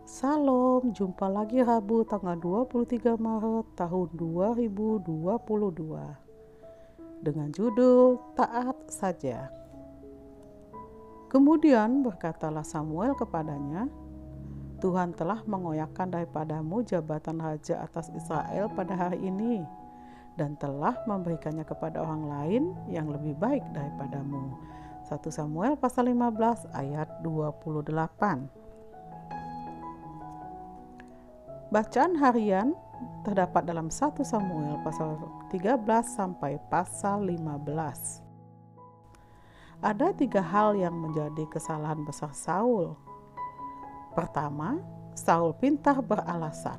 Salam, jumpa lagi Rabu tanggal 23 Maret tahun 2022 dengan judul Taat Saja. Kemudian berkatalah Samuel kepadanya, Tuhan telah mengoyakkan daripadamu jabatan raja atas Israel pada hari ini dan telah memberikannya kepada orang lain yang lebih baik daripadamu. 1 Samuel pasal 15 ayat 28. Bacaan harian terdapat dalam 1 Samuel pasal 13 sampai pasal 15. Ada 3 hal yang menjadi kesalahan besar Saul. Pertama, Saul pintar beralasan.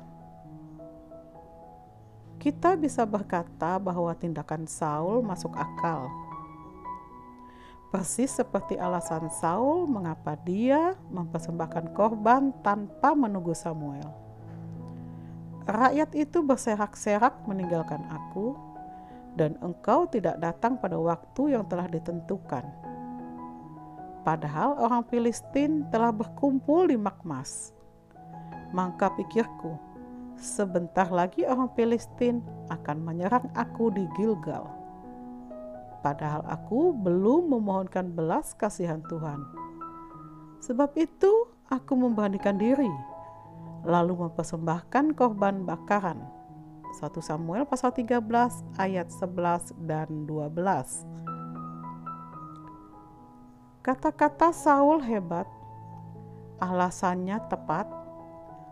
Kita bisa berkata bahwa tindakan Saul masuk akal. Persis seperti alasan Saul mengapa dia mempersembahkan korban tanpa menunggu Samuel. Rakyat itu berserak-serak meninggalkan aku, dan engkau tidak datang pada waktu yang telah ditentukan. Padahal orang Filistin telah berkumpul di Makmas. Maka pikirku, sebentar lagi orang Filistin akan menyerang aku di Gilgal. Padahal aku belum memohonkan belas kasihan Tuhan. Sebab itu aku memberanikan diri, lalu mempersembahkan korban bakaran. 1 Samuel pasal 13 ayat 11 dan 12. Kata-kata Saul hebat, alasannya tepat,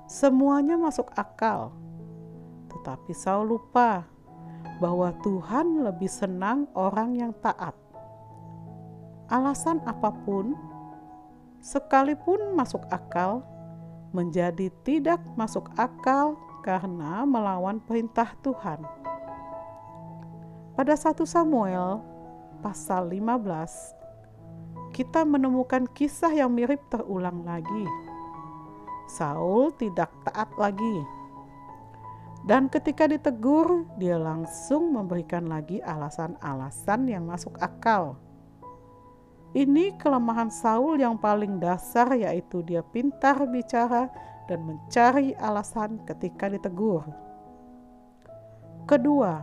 semuanya masuk akal. Tetapi Saul lupa bahwa Tuhan lebih senang orang yang taat. Alasan apapun, sekalipun masuk akal, menjadi tidak masuk akal karena melawan perintah Tuhan. Pada 1 Samuel pasal 15, kita menemukan kisah yang mirip terulang lagi. Saul tidak taat lagi. Dan ketika ditegur, dia langsung memberikan lagi alasan-alasan yang masuk akal. Ini kelemahan Saul yang paling dasar, yaitu dia pintar bicara dan mencari alasan ketika ditegur. Kedua,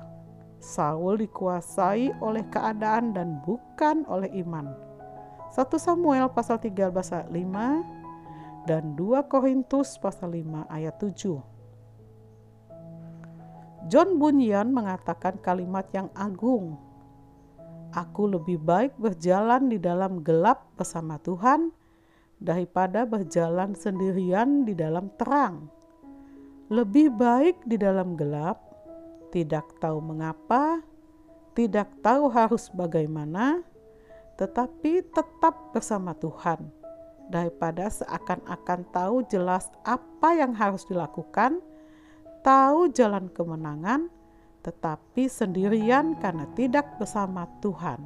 Saul dikuasai oleh keadaan dan bukan oleh iman. 1 Samuel pasal 13 ayat 5 dan 2 Korintus pasal 5 ayat 7. John Bunyan mengatakan kalimat yang agung. Aku lebih baik berjalan di dalam gelap bersama Tuhan daripada berjalan sendirian di dalam terang. Lebih baik di dalam gelap, tidak tahu mengapa, tidak tahu harus bagaimana, tetapi tetap bersama Tuhan, daripada seakan-akan tahu jelas apa yang harus dilakukan, tahu jalan kemenangan, tetapi sendirian karena tidak bersama Tuhan.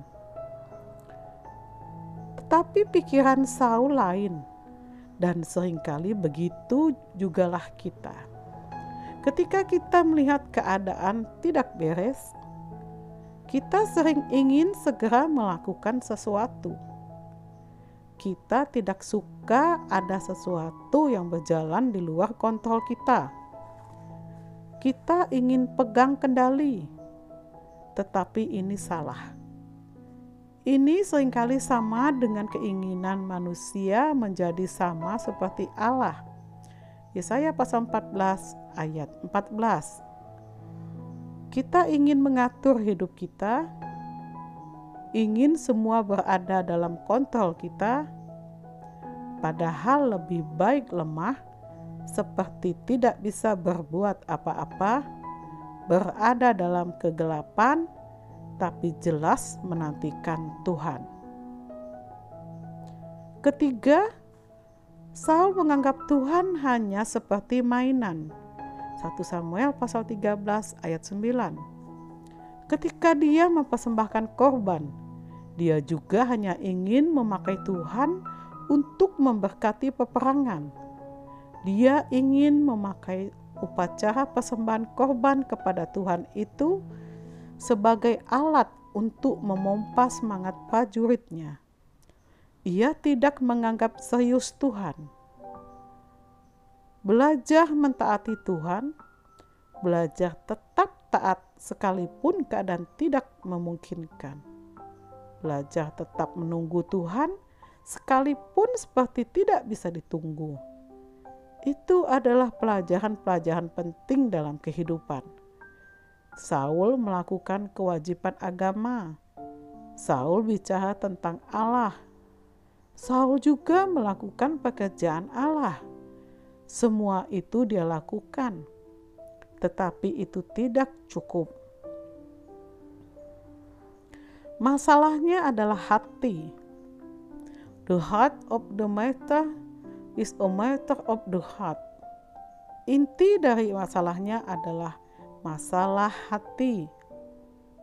Tetapi pikiran Saul lain, dan seringkali begitu jugalah kita. Ketika kita melihat keadaan tidak beres, kita sering ingin segera melakukan sesuatu. Kita tidak suka ada sesuatu yang berjalan di luar kontrol kita. Kita ingin pegang kendali, tetapi ini salah. Ini seringkali sama dengan keinginan manusia menjadi sama seperti Allah. Yesaya pasal 14 ayat 14. Kita ingin mengatur hidup kita, ingin semua berada dalam kontrol kita, padahal lebih baik lemah, seperti tidak bisa berbuat apa-apa, berada dalam kegelapan, tapi jelas menantikan Tuhan. Ketiga, Saul menganggap Tuhan hanya seperti mainan. 1 Samuel pasal 13 ayat 9. Ketika dia mempersembahkan korban, dia juga hanya ingin memakai Tuhan untuk memberkati peperangan. Dia ingin memakai upacara persembahan korban kepada Tuhan itu sebagai alat untuk memompa semangat prajuritnya. Ia tidak menganggap serius Tuhan. Belajar mentaati Tuhan, belajar tetap taat sekalipun keadaan tidak memungkinkan. Belajar tetap menunggu Tuhan sekalipun seperti tidak bisa ditunggu. Itu adalah pelajaran-pelajaran penting dalam kehidupan. Saul melakukan kewajiban agama. Saul bicara tentang Allah. Saul juga melakukan pekerjaan Allah. Semua itu dia lakukan, tetapi itu tidak cukup. Masalahnya adalah hati. The heart of the matter is a matter of the heart. Inti dari masalahnya adalah masalah hati.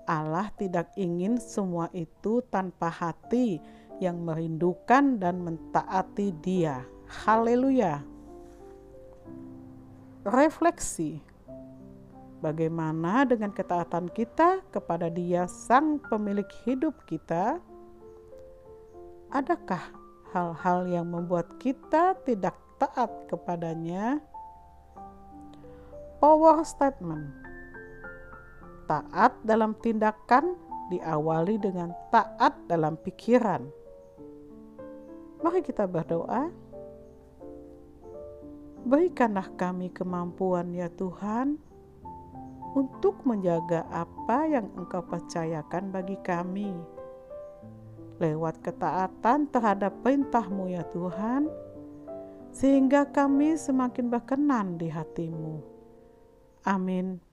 Allah tidak ingin semua itu tanpa hati yang merindukan dan mentaati Dia. Haleluya. Refleksi. Bagaimana dengan ketaatan kita kepada Dia, Sang Pemilik hidup kita? Adakah hal-hal yang membuat kita tidak taat kepadanya? Power statement. Taat dalam tindakan diawali dengan taat dalam pikiran. Mari kita berdoa. Berikanlah kami kemampuan ya Tuhan, untuk menjaga apa yang Engkau percayakan bagi kami. Lewat ketaatan terhadap perintah-Mu ya Tuhan, sehingga kami semakin berkenan di hati-Mu. Amin.